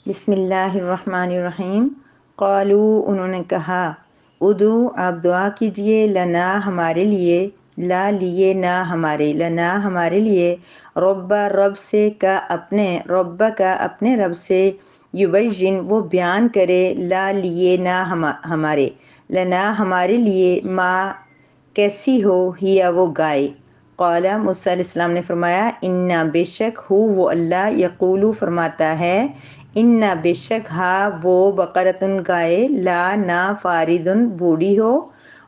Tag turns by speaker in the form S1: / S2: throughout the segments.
S1: بسم اللہ الرحمن الرحیم۔ قالو انہوں نے کہا، ادعو آپ دعا کیجئے، لنا ہمارے لیے، لا لیے نہ ہمارے، لنا ہمارے لیے، ربا رب سے، کا اپنے، ربا کا اپنے رب سے، یبین وہ بیان کرے، لا لیے نہ ہمارے، لنا ہمارے لیے، ما کیسی ہو، ہیا وہ گائے۔ قال موسیٰ علیہ السلام نے فرمایا، انا بے شک ہو وہ اللہ، یقولو فرماتا ہے، انا بے شک ہا وہ بقرتن گائے، لا نا فاردن بوڑھی ہو،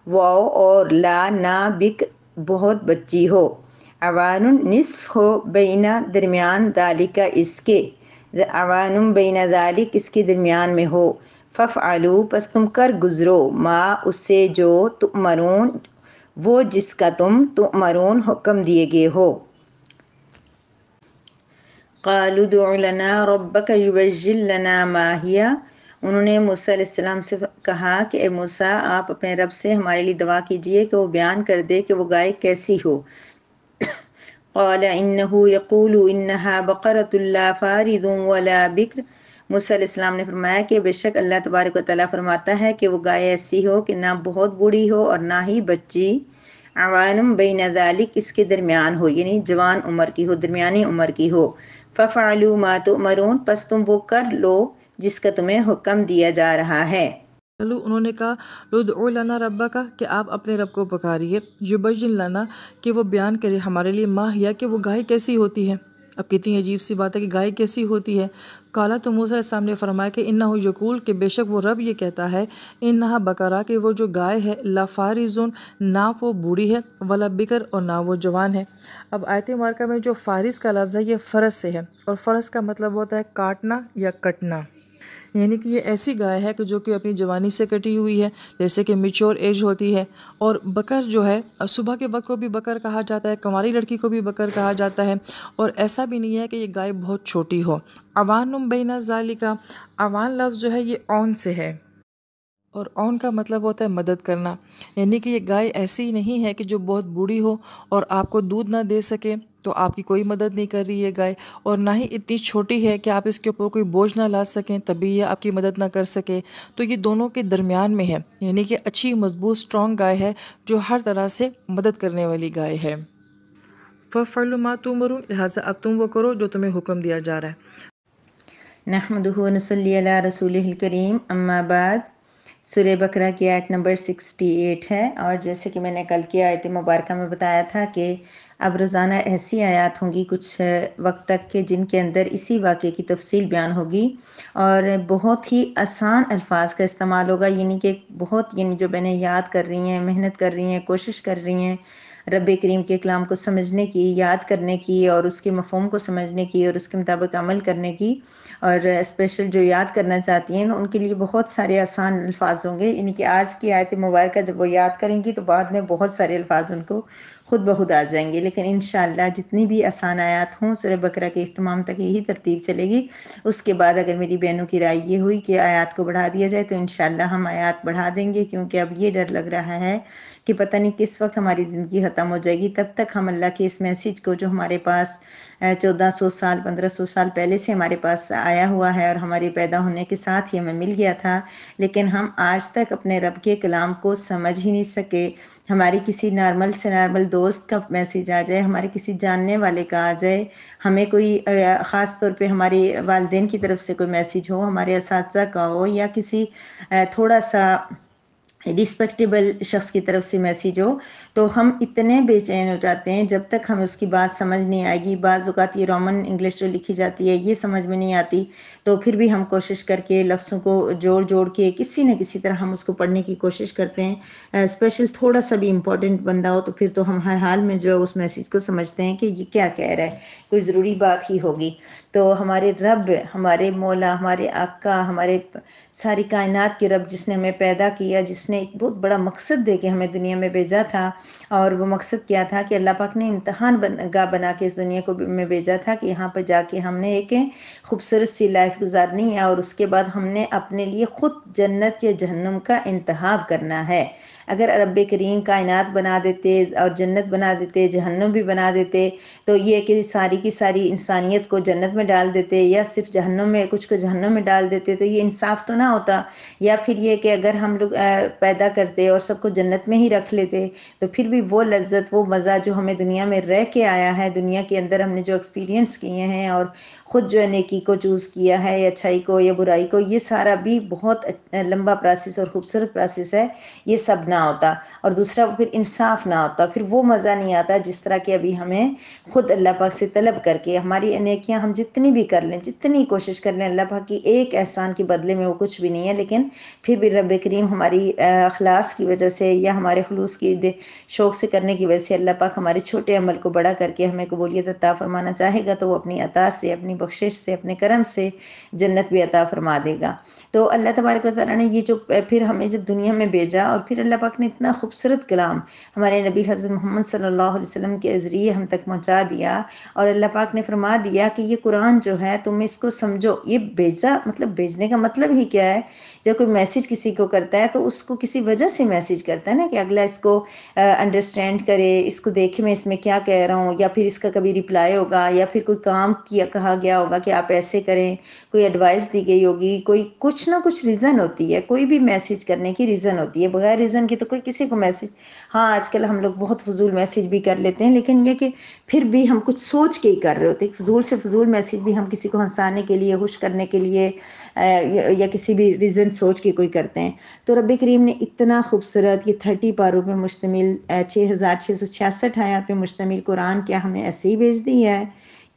S1: واو اور لا نا بک بہت بچی ہو، عوان نصف ہو، بینا درمیان، ذالکا اس کے، عوان بینا ذالک اس کے درمیان میں ہو، ففعلوا پس تم کر گزرو، ما اس سے جو تؤمرون وہ جس کا تم تؤمرون حکم دیے گئے ہو۔ قالوا ادع لنا ربک یبین لنا ما ہی، انہوں نے موسیٰ علیہ السلام سے کہا کہ اے موسیٰ آپ اپنے رب سے ہمارے لیے دعا کیجئے کہ وہ بیان کر دے کہ وہ گائے کیسی ہو۔ قال انہ یقول انہا بقرۃ لا فارض ولا بکر، موسیٰ علیہ السلام نے فرمایا کہ بے شک اللہ تبارک و تعالیٰ فرماتا ہے کہ وہ گائے ایسی ہو کہ نہ بہت بوڑھی ہو اور نہ ہی بچی، عوانم بین ذالک اس کے درمیان ہو، یعنی جوان عمر کی ہو، درمیانی عمر کی ہو، ففعلوا ما تؤمرون پس تم وہ کر لو جس کا تمہیں حکم دیا جا رہا ہے۔
S2: چلو انہوں نے کہا، ادعو لنا ربک، کہ آپ اپنے رب کو پکاریے، یبین لنا کہ وہ بیان کرے ہمارے لیے، ما ہیا کہ وہ گائے کیسی ہوتی ہے۔ اب کتنی عجیب سی بات ہے کہ گائے کیسی ہوتی ہے۔ کالا تو موسیٰ علیہ السلام نے فرمایا کہ انہ یقول کہ بے شک وہ رب یہ کہتا ہے، انہا بقرہ کہ وہ جو گائے ہے، لا فارزن نہ وہ بوڑھی ہے، ولا بکر اور نہ وہ جوان ہے۔ اب آیت مبارکہ میں جو فارز کا لفظ ہے یہ فرس سے ہے، اور فرس کا مطلب ہوتا ہے کاٹنا یا کٹنا، یعنی کہ یہ ایسی گائے ہے کہ جو کہ اپنی جوانی سے کٹی ہوئی ہے، جیسے کہ میچور ایج ہوتی ہے۔ اور بکر جو ہے، صبح کے وقت کو بھی بکر کہا جاتا ہے، کنواری لڑکی کو بھی بکر کہا جاتا ہے، اور ایسا بھی نہیں ہے کہ یہ گائے بہت چھوٹی ہو۔ عوانم بین ذالکا، عوان لفظ جو ہے یہ اون سے ہے، اور اون کا مطلب ہوتا ہے مدد کرنا، یعنی کہ یہ گائے ایسی نہیں ہے کہ جو بہت بوڑھی ہو اور آپ کو دودھ نہ دے سکے تو آپ کی کوئی مدد نہیں کر رہی ہے گائے، اور نہ ہی اتنی چھوٹی ہے کہ آپ اس کے اوپر کوئی بوجھ نہ لا سکیں تبھی یہ آپ کی مدد نہ کر سکے، تو یہ دونوں کے درمیان میں ہے، یعنی کہ اچھی مضبوط اسٹرانگ گائے ہے جو ہر طرح سے مدد کرنے والی گائے ہے۔ فَفْعَلُوا مَا تُؤْمَرُونَ، لہٰذا اب تم وہ کرو جو تمہیں حکم دیا جا رہا ہے۔
S1: نحمدہ و نصلی علی رسولہ الکریم، اما بعد۔ سورہ بقرہ کی آیت نمبر 68 ہے، اور جیسے کہ میں نے کل کی آیت مبارکہ میں بتایا تھا کہ اب روزانہ ایسی آیات ہوں گی کچھ وقت تک کہ جن کے اندر اسی واقعے کی تفصیل بیان ہوگی، اور بہت ہی آسان الفاظ کا استعمال ہوگا، یعنی کہ بہت، یعنی جو بہنیں یاد کر رہی ہیں، محنت کر رہی ہیں، کوشش کر رہی ہیں رب کریم کے کلام کو سمجھنے کی، یاد کرنے کی، اور اس کے مفہوم کو سمجھنے کی، اور اس کے مطابق عمل کرنے کی، اور اسپیشل جو یاد کرنا چاہتی ہیں ان کے لیے بہت سارے آسان الفاظ ہوں گے، یعنی کہ آج کی آیت مبارکہ جب وہ یاد کریں گی تو بعد میں بہت سارے الفاظ ان کو خود بخود آ جائیں گے، لیکن انشاءاللہ جتنی بھی آسان آیات ہوں سورہ بقرہ کے اختتام تک یہی ترتیب چلے گی۔ اس کے بعد اگر میری بہنوں کی رائے یہ ہوئی کہ آیات کو بڑھا دیا جائے تو انشاءاللہ ہم آیات بڑھا دیں گے، کیونکہ اب یہ ڈر لگ رہا ہے کہ پتہ نہیں کس وقت ہماری زندگی ختم ہو جائے گی، تب تک ہم اللہ کے اس میسیج کو جو ہمارے پاس 1400 سال 1500 سال پہلے سے ہمارے پاس آیا ہوا ہے اور ہمارے پیدا ہونے کے ساتھ ہی ہمیں مل گیا تھا، لیکن ہم آج تک اپنے رب کے کلام کو سمجھ ہی نہیں سکے۔ ہماری کسی نارمل سے نارمل دوست کا میسیج آ جائے، ہمارے کسی جاننے والے کا آ جائے، ہمیں کوئی خاص طور پہ ہمارے والدین کی طرف سے کوئی میسیج ہو، ہمارے اساتذہ کا ہو، یا کسی تھوڑا سا رسپیکٹیبل شخص کی طرف سے میسیج ہو، تو ہم اتنے بے چین ہو جاتے ہیں جب تک ہمیں اس کی بات سمجھ نہیں آئے گی۔ بعض اوقات یہ رومن انگلش جو لکھی جاتی ہے یہ سمجھ میں نہیں آتی، تو پھر بھی ہم کوشش کر کے لفظوں کو جوڑ جوڑ کے کسی نہ کسی طرح ہم اس کو پڑھنے کی کوشش کرتے ہیں، اسپیشل تھوڑا سا بھی امپورٹنٹ بندہ ہو تو پھر تو ہم ہر حال میں جو اس میسیج کو سمجھتے ہیں کہ یہ کیا کہہ رہا ہے، کوئی ضروری بات ہی ہوگی۔ تو ہمارے رب، ہمارے مولا، ہمارے آقا، ہمارے ساری کائنات کے رب، جس نے ہمیں پیدا کیا، جس نے ایک بہت بڑا مقصد دے کے ہمیں دنیا میں بھیجا تھا، اور وہ مقصد کیا تھا کہ اللہ پاک نے امتحان گاہ بنا کے اس دنیا کو میں بھیجا تھا کہ یہاں پہ جا کے ہم نے ایک خوبصورت سی لائف گزارنی ہے، اور اس کے بعد ہم نے اپنے لیے خود جنت یا جہنم کا انتخاب کرنا ہے۔ اگر رب کریم کائنات بنا دیتے اور جنت بنا دیتے، جہنم بھی بنا دیتے، تو یہ کہ ساری کی ساری انسانیت کو جنت میں ڈال دیتے یا صرف جہنم میں کچھ کو جہنم میں ڈال دیتے، تو یہ انصاف تو نہ ہوتا۔ یا پھر یہ کہ اگر ہم لوگ پیدا کرتے اور سب کو جنت میں ہی رکھ لیتے، تو پھر بھی وہ لذت، وہ مزہ جو ہمیں دنیا میں رہ کے آیا ہے، دنیا کے اندر ہم نے جو ایکسپیرینس کیے ہیں اور خود جو ہے نیکی کو چوز کیا ہے یا اچھائی کو یا برائی کو، یہ سارا بھی بہت لمبا پروسیس اور خوبصورت پروسیس ہے، یہ سب نہ ہوتا۔ اور دوسرا پھر انصاف نہ ہوتا، پھر وہ مزہ نہیں آتا جس طرح کہ ابھی ہمیں خود اللہ پاک سے طلب کر کے ہماری نیکیاں ہم جتنی بھی کر لیں، جتنی کوشش کر لیں، اللہ پاک کی ایک احسان کے بدلے میں وہ کچھ بھی نہیں ہے، لیکن پھر بھی رب کریم ہماری اخلاص کی وجہ سے یا ہمارے خلوص کی شوق سے کرنے کی وجہ سے اللہ پاک ہمارے چھوٹے عمل کو بڑا کر کے ہمیں قبولیت عطا فرمانا چاہے گا، تو وہ اپنی عطا سے، اپنی بخشش سے، اپنے کرم سے جنت بھی عطا فرما دے گا۔ تو اللہ تبارک و تعالیٰ نے یہ جو پھر ہمیں جب دنیا میں بھیجا، اور پھر اللہ پاک نے اتنا خوبصورت کلام ہمارے نبی حضرت محمد صلی اللہ علیہ وسلم کے ذریعے ہم تک پہنچا دیا، اور اللہ پاک نے فرما دیا کہ یہ قرآن جو ہے تم اس کو سمجھو۔ یہ بھیجا مطلب بھیجنے کا مطلب ہی کیا ہے؟ جب کوئی میسج کسی کو کرتا ہے تو اس کو کسی وجہ سے میسج کرتا ہے نا، کہ اگلا اس کو انڈرسٹینڈ کرے، اس کو دیکھے میں اس میں کیا کہہ رہا ہوں، یا پھر اس کا کبھی رپلائی ہوگا، یا پھر کوئی کام کیا کہا گیا ہوگا کہ آپ ایسے کریں، کوئی ایڈوائس دی گئی ہوگی، کوئی کچھ نہ کچھ ریزن ہوتی ہے، کوئی بھی میسج کرنے کی ریزن ہوتی ہے، بغیر ریزن کے تو کوئی کسی کو میسج، ہاں آج کل ہم لوگ بہت فضول میسج بھی کر لیتے ہیں، لیکن یہ کہ پھر بھی ہم کچھ سوچ کے ہی کر رہے ہوتے ہیں۔ فضول سے فضول میسج بھی ہم کسی کو ہنسانے کے لیے، خوش کرنے کے لیے یا کسی بھی ریزن سوچ کے کوئی کرتے ہیں۔ تو رب کریم نے اتنا خوبصورت یہ 30 پاروں پہ مشتمل 6666 آیات پہ مشتمل قرآن کیا ہمیں ایسے ہی بھیج دی ہے؟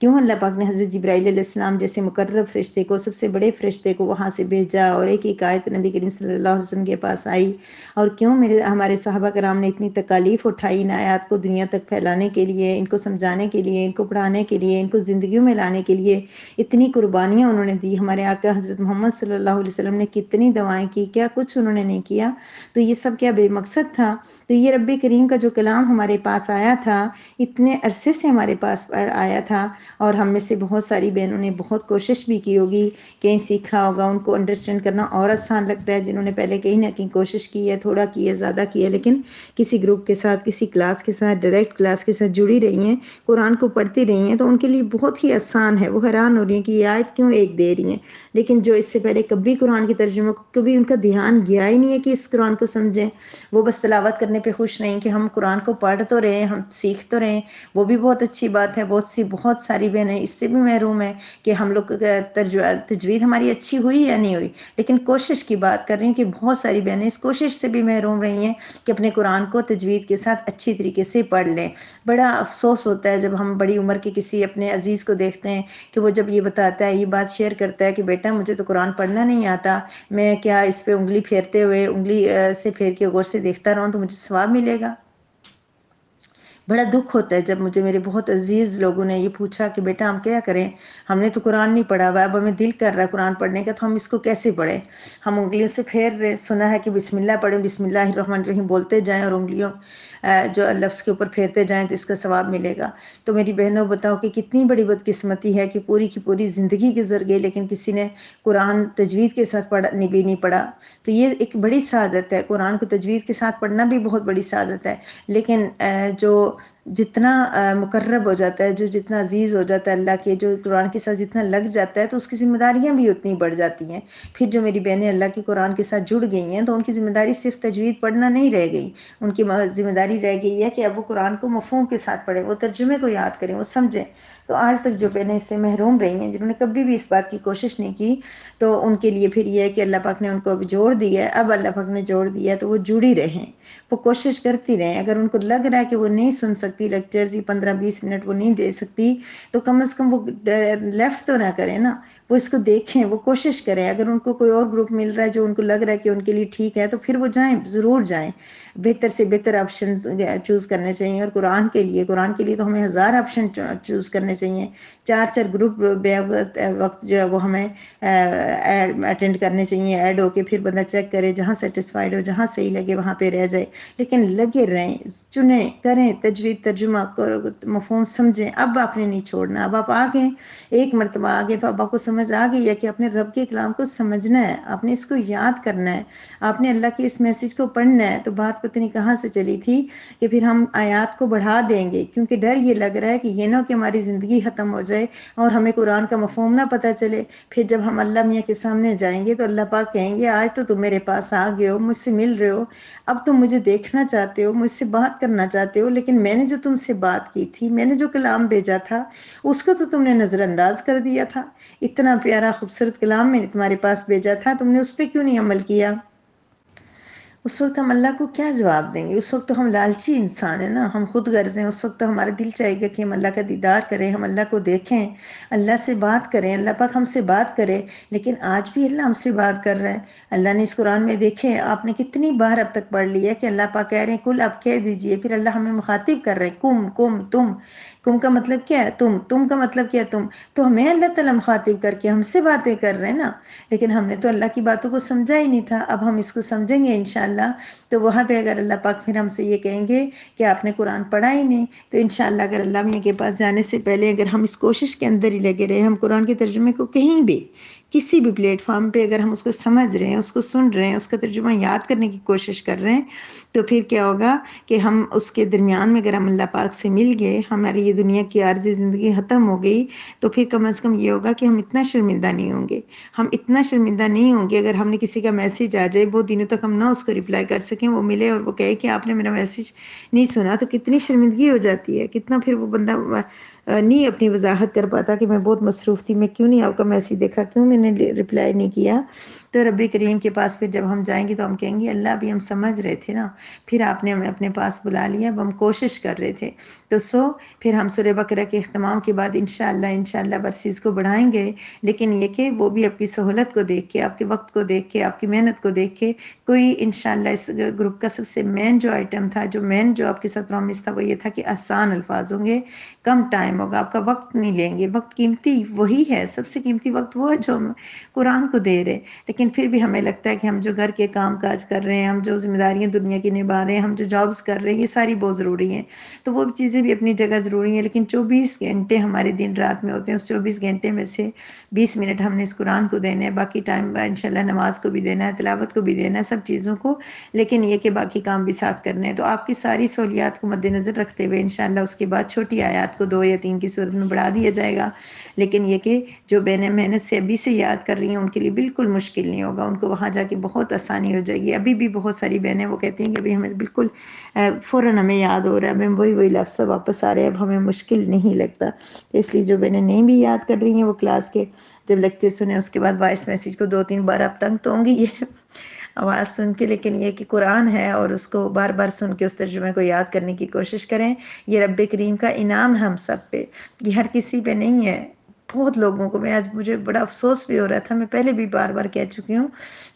S1: کیوں اللہ پاک نے حضرت جبرائیل علیہ السلام جیسے مقرب فرشتے کو، سب سے بڑے فرشتے کو وہاں سے بھیجا، اور ایک ایک آیت نبی کریم صلی اللہ علیہ وسلم کے پاس آئی؟ اور کیوں ہمارے صحابہ کرام نے اتنی تکالیف اٹھائی ان آیات کو دنیا تک پھیلانے کے لیے، ان کو سمجھانے کے لیے، ان کو پڑھانے کے لیے، ان کو زندگیوں میں لانے کے لیے؟ اتنی قربانیاں انہوں نے دی۔ ہمارے آقا حضرت محمد صلی اللہ علیہ وسلم نے کتنی دعائیں کی، کیا کچھ انہوں نے نہیں کیا؟ تو یہ سب کیا بے مقصد تھا؟ تو یہ رب کریم کا جو کلام ہمارے پاس آیا تھا، اتنے عرصے سے ہمارے پاس آیا تھا، اور ہم میں سے بہت ساری بہنوں نے بہت کوشش بھی کی ہوگی، کہیں سیکھا ہوگا، ان کو انڈرسٹینڈ کرنا اور آسان لگتا ہے جنہوں نے پہلے کہیں نہ کہیں کوشش کی ہے، تھوڑا کی ہے، زیادہ کی ہے، لیکن کسی گروپ کے ساتھ، کسی کلاس کے ساتھ، ڈائریکٹ کلاس کے ساتھ جڑی رہی ہیں، قرآن کو پڑھتی رہی ہیں، تو ان کے لیے بہت ہی آسان ہے۔ وہ حیران ہو رہی ہیں کہ یہ آیت کیوں ایک دے رہی ہیں، لیکن جو اس سے پہلے کبھی قرآن کی ترجمہ کو کبھی ان کا دھیان گیا ہی نہیں ہے کہ اس قرآن کو سمجھیں، وہ بس تلاوت کرنے پہ خوش نہیں کہ ہم قرآن کو پڑھ تو رہے ہیں، ہم سیکھ تو رہے ہیں، وہ بھی بہت اچھی بات ہے۔ بہت ساری بہنیں اس سے بھی محروم ہیں کہ ہم لوگ تجوید ہماری اچھی ہوئی یا نہیں ہوئی، لیکن کوشش کی بات کر رہی ہیں کہ بہت ساری بہنیں اس کوشش سے بھی محروم رہی ہیں کہ اپنے قرآن کو تجوید کے ساتھ اچھی طریقے سے پڑھ لیں۔ بڑا افسوس ہوتا ہے جب ہم بڑی عمر کے کسی اپنے عزیز کو دیکھتے ہیں کہ وہ جب یہ بتاتا ہے، یہ بات شیئر کرتا ہے کہ بیٹا مجھے تو قرآن پڑھنا نہیں آتا، میں کیا اس پہ انگلی پھیرتے ہوئے، انگلی سے پھیر کے غور سے دیکھتا رہوں تو مجھے ثواب ملے گا؟ بڑا دکھ ہوتا ہے جب مجھے میرے بہت عزیز لوگوں نے یہ پوچھا کہ بیٹا ہم کیا کریں، ہم نے تو قرآن نہیں پڑھا ہوا، اب ہمیں دل کر رہا ہے قرآن پڑھنے کا، تو ہم اس کو کیسے پڑھیں؟ ہم انگلیوں سے پھیر رہے، سنا ہے کہ بسم اللہ پڑھیں، بسم اللہ الرحمن الرحیم بولتے جائیں، اور انگلیوں جو لفظ کے اوپر پھیرتے جائیں تو اس کا ثواب ملے گا۔ تو میری بہنوں بتاؤ کہ کتنی بڑی بدقسمتی ہے کہ پوری کی پوری زندگی گزر گئی لیکن کسی نے قرآن تجوید کے ساتھ بھی نہیں پڑھا۔ تو یہ ایک بڑی سعادت ہے، قرآن کو تجوید کے ساتھ پڑھنا بھی بہت بڑی سعادت ہے، لیکن جو جتنا مقرب ہو جاتا ہے، جو جتنا عزیز ہو جاتا ہے اللہ کے، جو قرآن کے ساتھ جتنا لگ جاتا ہے، تو اس کی ذمہ داریاں بھی اتنی بڑھ جاتی ہیں۔ پھر جو میری بہنیں اللہ کے قرآن کے ساتھ جڑ گئی ہیں تو ان کی ذمہ داری صرف تجوید پڑھنا نہیں رہ گئی، ان کی ذمہ داری رہ گئی ہے کہ اب وہ قرآن کو مفہوم کے ساتھ پڑھیں، وہ ترجمے کو یاد کریں، وہ سمجھیں۔ تو آج تک جو بہنیں اس سے محروم رہی ہیں، جنہوں نے کبھی بھی اس بات کی کوشش نہیں کی، تو ان کے لیے پھر یہ ہے کہ اللہ پاک نے ان کو اب جوڑ دیا ہے، اب اللہ پاک نے جوڑ دیا ہے تو وہ جڑی رہیں، وہ کوشش کرتی رہیں۔ اگر ان کو لگ رہا ہے کہ وہ نہیں سن سکتی لیکچرز، 15-20 منٹ وہ نہیں دے سکتی، تو کم از کم وہ لیفٹ تو نہ کریں نا، وہ اس کو دیکھیں، وہ کوشش کریں۔ اگر ان کو کوئی اور گروپ مل رہا ہے جو ان کو لگ رہا ہے کہ ان کے لیے ٹھیک ہے، تو پھر وہ جائیں، ضرور جائیں۔ بہتر سے بہتر آپشن چوز کرنے چاہیے، اور قرآن کے لیے تو ہمیں 1000 آپشن چوز کرنے کرنے چاہیے، 4 گروپ بے وقت جو ہے وہ ہمیں اٹینڈ کرنے چاہیے، ایڈ ہو کے پھر بندہ چیک کرے، جہاں سیٹسفائیڈ ہو، جہاں صحیح لگے وہاں پہ رہ جائے، لیکن لگے رہیں، چنیں، کریں، تجوید ترجمہ کرو، مفہوم سمجھیں۔ اب آپ نے نہیں چھوڑنا، اب آپ آ گئے، ایک مرتبہ آ گئے تو اب آپ کو سمجھ آ گئی ہے کہ اپنے رب کے کلام کو سمجھنا ہے، آپ نے اس کو یاد کرنا ہے، آپ نے اللہ کے اس میسج کو پڑھنا ہے۔ تو بات پتہ نہیں کہاں سے چلی تھی کہ پھر ہم آیات کو بڑھا دیں گے، کیونکہ ڈر یہ لگ رہا ہے کہ یہ نہ کہ ہماری زندگی ختم ہو جائے اور ہمیں قرآن کا مفہوم نہ پتہ چلے، پھر جب ہم اللہ میاں کے سامنے جائیں گے تو اللہ پاک کہیں گے آج تو تم میرے پاس آ گئے ہو، مجھ سے مل رہے ہو، اب تم مجھے دیکھنا چاہتے ہو، مجھ سے بات کرنا چاہتے ہو، لیکن میں نے جو تم سے بات کی تھی، میں نے جو کلام بھیجا تھا اس کو تو تم نے نظر انداز کر دیا تھا، اتنا پیارا خوبصورت کلام میں نے تمہارے پاس بھیجا تھا، تم نے اس پہ کیوں نہیں عمل کیا؟ اس وقت ہم اللہ کو کیا جواب دیں گے؟ اس وقت تو ہم لالچی انسان ہیں نا، ہم خود غرض ہیں، اس وقت تو ہمارا دل چاہے گا کہ ہم اللہ کا دیدار کریں، ہم اللہ کو دیکھیں، اللہ سے بات کریں، اللہ پاک ہم سے بات کرے، لیکن آج بھی اللہ ہم سے بات کر رہا ہے۔ اللہ نے اس قرآن میں دیکھیں آپ نے کتنی بار اب تک پڑھ لی ہے کہ اللہ پاک کہہ رہے ہیں کل اب کہہ دیجئے، پھر اللہ ہمیں مخاطب کر رہے ہیں کم کم تم، کم کا مطلب کیا ہے؟ تم کا مطلب کیا ہے؟ تم، تو ہمیں اللہ تعالیٰ مخاطب کر کے ہم سے باتیں کر رہے ہیں نا، لیکن ہم نے تو اللہ کی باتوں کو سمجھا ہی نہیں تھا، اب ہم اس کو سمجھیں گے انشاءاللہ۔ تو وہاں پہ اگر اللہ پاک پھر ہم سے یہ کہیں گے کہ آپ نے قرآن پڑھا ہی نہیں، تو انشاءاللہ اگر اللہ میاں کے پاس جانے سے پہلے اگر ہم اس کوشش کے اندر ہی لگے رہے، ہم قرآن کے ترجمے کو کہیں بھی کسی بھی پلیٹ فارم پہ اگر ہم اس کو سمجھ رہے ہیں، اس کو سن رہے ہیں، اس کا ترجمہ یاد کرنے کی کوشش کر رہے ہیں، تو پھر کیا ہوگا کہ ہم اس کے درمیان میں اگر ہم اللہ پاک سے مل گئے، ہماری یہ دنیا کی عارضی زندگی ختم ہو گئی، تو پھر کم از کم یہ ہوگا کہ ہم اتنا شرمندہ نہیں ہوں گے، ہم اتنا شرمندہ نہیں ہوں گے اگر ہم نے کسی کا میسج آ جائے بہت دنوں تک ہم نہ اس کو رپلائی کر سکیں، وہ ملے اور وہ کہے کہ آپ نے میرا میسج نہیں سنا، تو کتنی شرمندگی ہو جاتی ہے، کتنا پھر وہ بندہ نہیں اپنی وضاحت کر پاتا کہ میں بہت مصروف تھی، میں کیوں نہیں آپ کا میسج دیکھا، کیوں میں نے رپلائی نہیں کیا۔ تو رب کریم کے پاس پھر جب ہم جائیں گے تو ہم کہیں گے اللہ ابھی ہم سمجھ رہے تھے نا، پھر آپ نے ہمیں اپنے پاس بلا لیا، اب ہم کوشش کر رہے تھے۔ تو پھر ہم سورہ بقرہ کے اختتام کے بعد انشاءاللہ ورسز کو بڑھائیں گے، لیکن یہ کہ وہ بھی آپ کی سہولت کو دیکھ کے، آپ کے وقت کو دیکھ کے، آپ کی محنت کو دیکھ کے، کوئی انشاءاللہ اس گروپ کا سب سے مین جو آئٹم تھا، جو مین جو آپ کے ساتھ پرومس تھا، وہ یہ تھا کہ آسان الفاظ ہوں گے، کم ٹائم ہوگا، آپ کا وقت نہیں لیں گے، وقت قیمتی وہی ہے، سب سے قیمتی وقت وہ ہے جو ہم قرآن کو دے رہے، لیکن پھر بھی ہمیں لگتا ہے کہ ہم جو گھر کے کام کاج کر رہے ہیں، ہم جو ذمہ داریاں دنیا کی نبھا رہے ہیں، ہم جو جابز کر رہے ہیں، یہ ساری بہت ضروری ہیں، تو وہ چیزیں بھی اپنی جگہ ضروری ہیں، لیکن 24 گھنٹے ہمارے دن رات میں ہوتے ہیں، اس 24 گھنٹے میں سے 20 منٹ ہم نے اس قرآن کو دینا ہے، باقی ٹائم انشاءاللہ نماز کو بھی دینا ہے، تلاوت کو بھی دینا ہے، سب چیزوں کو، لیکن یہ کہ باقی کام بھی ساتھ کرنے ہیں۔ تو آپ کی ساری سہولیات کو مد نظر رکھتے ہوئے انشاءاللہ اس کے بعد چھوٹی آیات کو 2 یا 3 کی صورت میں بڑھا دیا جائے گا، لیکن یہ کہ جو بہنیں محنت سے ابھی سے یاد کر رہی ہیں ان کے لیے بالکل مشکل نہیں ہوگا، ان کو وہاں جا کے بہت آسانی ہو جائے گی۔ ابھی بھی بہت ساری بہنیں وہ کہتی ہیں کہ ابھی ہمیں بالکل فوراً ہمیں یاد ہو رہا ہے، ہمیں وہی لفظ واپس آ رہے ہیں، اب ہمیں مشکل نہیں لگتا۔ اس لیے جو بہنیں نہیں بھی یاد کر رہی ہیں وہ کلاس کے جب لیکچر سنیں اس کے بعد وائس میسیج کو 2-3 بار اب تنگ تو ہوں گی یہ آواز سن کے، لیکن یہ کہ قرآن ہے اور اس کو بار بار سن کے اس ترجمے کو یاد کرنے کی کوشش کریں، یہ رب کریم کا انعام ہے ہم سب پہ، یہ ہر کسی پہ نہیں ہے۔ بہت لوگوں کو، میں آج مجھے بڑا افسوس بھی ہو رہا تھا، میں پہلے بھی بار بار کہہ چکی ہوں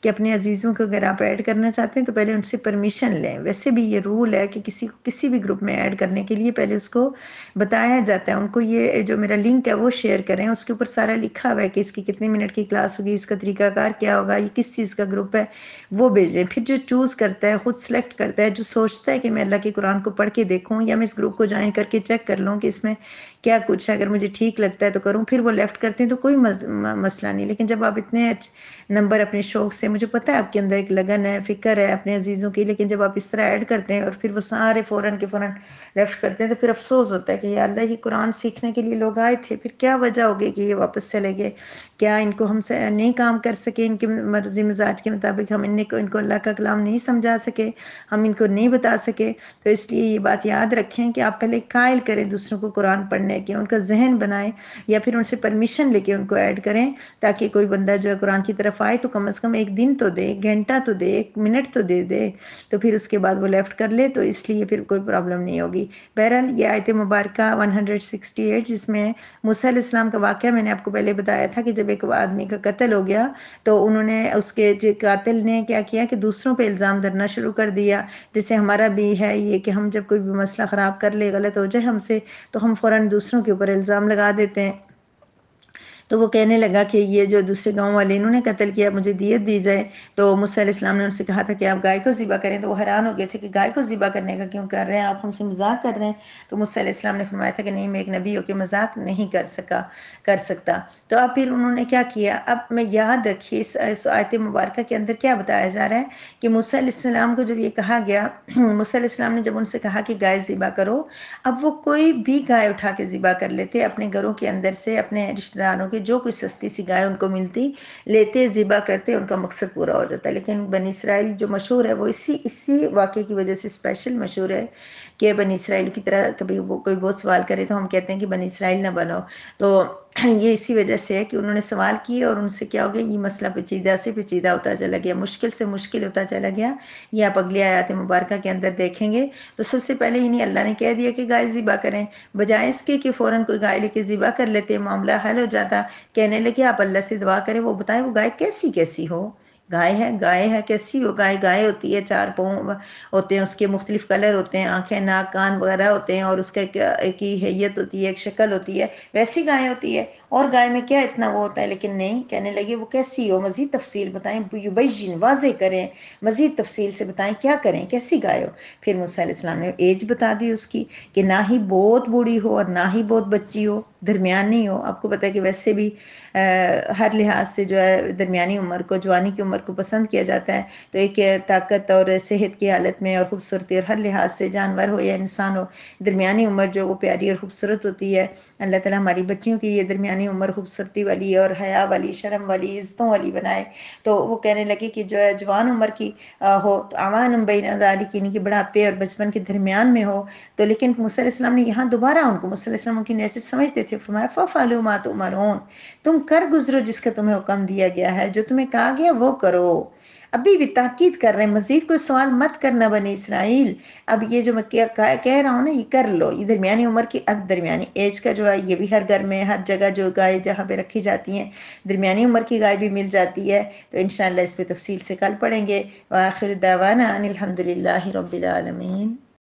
S1: کہ اپنے عزیزوں کو اگر آپ ایڈ کرنا چاہتے ہیں تو پہلے ان سے پرمیشن لیں، ویسے بھی یہ رول ہے کہ کسی کو کسی بھی گروپ میں ایڈ کرنے کے لیے پہلے اس کو بتایا جاتا ہے، ان کو یہ جو میرا لنک ہے وہ شیئر کریں، اس کے اوپر سارا لکھا ہوا ہے کہ اس کی کتنے منٹ کی کلاس ہوگی، اس کا طریقہ کار کیا ہوگا، یہ کس چیز کا گروپ ہے، وہ بھیجیں۔ پھر جو چوز کرتا ہے، خود سلیکٹ کرتا ہے، جو سوچتا ہے کہ میں اللہ کے قرآن کو پڑھ کے دیکھوں یا میں اس گروپ کو جوائن کر کے چیک کر لوں کہ اس میں کیا کچھ ہے، اگر مجھے ٹھیک لگتا ہے تو کروں، پھر وہ لیفٹ کرتے ہیں تو کوئی مسئلہ نہیں، لیکن جب آپ اتنے نمبر اپنے شوق سے، مجھے پتہ ہے آپ کے اندر ایک لگن ہے، فکر ہے اپنے عزیزوں کی، لیکن جب آپ اس طرح ایڈ کرتے ہیں اور پھر وہ سارے فوراً کے فوراً لیفٹ کرتے ہیں تو پھر افسوس ہوتا ہے کہ یا اللہ، یہ قرآن سیکھنے کے لیے لوگ آئے تھے، پھر کیا وجہ ہوگی کہ یہ واپس چلے گئے؟ کیا ان کو ہم سے نہیں کام کر سکے، ان کے مرضی مزاج کے مطابق ہم ان کو اللہ کا کلام نہیں سمجھا سکے، ہم ان کو نہیں بتا سکے؟ تو اس لیے یہ بات یاد رکھیں کہ آپ پہلے قائل کریں دوسروں کو قرآن پڑھنے کے، ان کا ذہن بنائیں، یا پھر ان سے پرمیشن لے کے ان کو ایڈ کریں، تاکہ کوئی بندہ جو ہے قرآن کی طرف آئے تو کم از کم ایک دن تو دے، ایک گھنٹہ تو دے، 1 منٹ تو دے، تو پھر اس کے بعد وہ لیفٹ کر لے، تو اس لیے پھر کوئی پرابلم نہیں ہوگی۔ بہرحال یہ آیت مبارکہ 168 جس میں موسیٰ علیہ السلام کا واقعہ میں نے آپ کو پہلے بتایا تھا کہ جب ایک آدمی کا قتل ہو گیا تو انہوں نے اس کے قاتل نے کیا کیا کہ دوسروں پہ الزام دھرنا شروع کر دیا، جیسے ہمارا بھی ہے یہ کہ ہم جب کوئی بھی مسئلہ خراب کر لے، غلط ہو جائے ہم سے، تو ہم فوراً دوسروں کے اوپر الزام لگا دیتے ہیں۔ تو وہ کہنے لگا کہ یہ جو دوسرے گاؤں والے انہوں نے قتل کیا، مجھے دیت دی جائے۔ تو موسیٰ علیہ السلام نے ان سے کہا تھا کہ آپ گائے کو ذبح کریں، تو وہ حیران ہو گئے تھے کہ گائے کو ذبح کرنے کا کیوں کر رہے ہیں، آپ ہم سے مذاق کر رہے ہیں۔ تو موسیٰ علیہ السلام نے فرمایا تھا کہ نہیں، میں ایک نبی ہو کے مذاق نہیں کر سکتا۔ تو اب پھر انہوں نے کیا کیا، اب میں یاد رکھیے اس آیت مبارکہ کے اندر کیا بتایا جا رہا ہے کہ موسیٰ علیہ السلام کو جب یہ کہا گیا، موسیٰ علیہ السلام نے جب ان سے کہا کہ گائے ذبح کرو، اب وہ کوئی بھی گائے اٹھا کے ذبح کر لیتے، اپنے گھروں کے اندر سے اپنے رشتہ داروں کے جو کوئی سستی سی گائے ان کو ملتی لیتے، ذبح کرتے، ان کا مقصد پورا ہو جاتا۔ لیکن بنی اسرائیل جو مشہور ہے وہ اسی واقعے کی وجہ سے اسپیشل مشہور ہے کہ بنی اسرائیل کی طرح کبھی کوئی بہت سوال کرے تو ہم کہتے ہیں کہ بنی اسرائیل نہ بنو، تو یہ اسی وجہ سے ہے کہ انہوں نے سوال کیے اور ان سے کیا ہو گیا، یہ مسئلہ پیچیدہ سے پیچیدہ ہوتا چلا گیا، مشکل سے مشکل ہوتا چلا گیا۔ یہ آپ اگلی آیات مبارکہ کے اندر دیکھیں گے۔ تو سب سے پہلے ہی نہیں اللہ نے کہہ دیا کہ گائے ذبح کریں، بجائے اس کے کہ فوراً کوئی گائے لے کے ذبح کر لیتے، معاملہ حل ہو جاتا۔ کہنے لگے آپ اللہ سے دعا کریں، وہ بتائیں وہ گائے کیسی ہو، گائے ہے کیسی ہو، گائے ہوتی ہے، 4 پاؤں ہوتے ہیں، اس کے مختلف کلر ہوتے ہیں، آنکھیں، ناک، کان وغیرہ ہوتے ہیں، اور اس کا ایک ہی حیت ہوتی ہے، ایک شکل ہوتی ہے، ویسی گائے ہوتی ہے، اور گائے میں کیا اتنا وہ ہوتا ہے۔ لیکن نہیں، کہنے لگے وہ کیسی ہو، مزید تفصیل بتائیں، یبین، واضح کریں، مزید تفصیل سے بتائیں کیا کریں، کیسی گائے ہو۔ پھر موسیٰ علیہ السلام نے ایج بتا دی اس کی کہ نہ ہی بہت بوڑھی ہو اور نہ ہی بہت بچی ہو، درمیانی ہو۔ آپ کو پتہ ہے کہ ویسے بھی ہر لحاظ سے جو ہے درمیانی عمر کو، جوانی کی عمر کو پسند کیا جاتا ہے۔ تو ایک طاقت اور صحت کی حالت میں اور خوبصورتی اور ہر لحاظ سے، جانور ہو یا انسان ہو، درمیانی عمر جو وہ پیاری اور خوبصورت ہوتی ہے۔ اللہ تعالیٰ ہماری بچیوں کی یہ درمیانی عمر خوبصورتی والی اور حیا والی، شرم والی، عزتوں والی بنائے۔ تو وہ کہنے لگے کہ جو ہے جوان عمر کی ہو تو اعوان بین ذالک، یعنی کہ بڑھاپے اور بچپن کے درمیان میں ہو۔ تو لیکن موسیٰ علیہ السلام نے یہاں دوبارہ ان کو، موسیٰ علیہ السلام ان کی نیچر سمجھتے تھے، فرمایا فَفْعَلُوا مَا تُؤْمَرُونَ، تم کر گزرو جس کا تمہیں حکم دیا گیا ہے، جو تمہیں کہا گیا وہ کرو۔ ابھی بھی تاکید کر رہے ہیں، مزید کوئی سوال مت کرنا بنی اسرائیل، اب یہ جو میں کہہ رہا ہوں نا، یہ کر لو۔ یہ درمیانی عمر کی، اب درمیانی ایج کا جو ہے یہ بھی ہر گھر میں، ہر جگہ جو گائے جہاں پہ رکھی جاتی ہیں درمیانی عمر کی گائے بھی مل جاتی ہے۔ تو انشاءاللہ اس پہ تفصیل سے کل پڑھیں گے۔ وآخر دعوانا ان الحمد للہ رب العالمین۔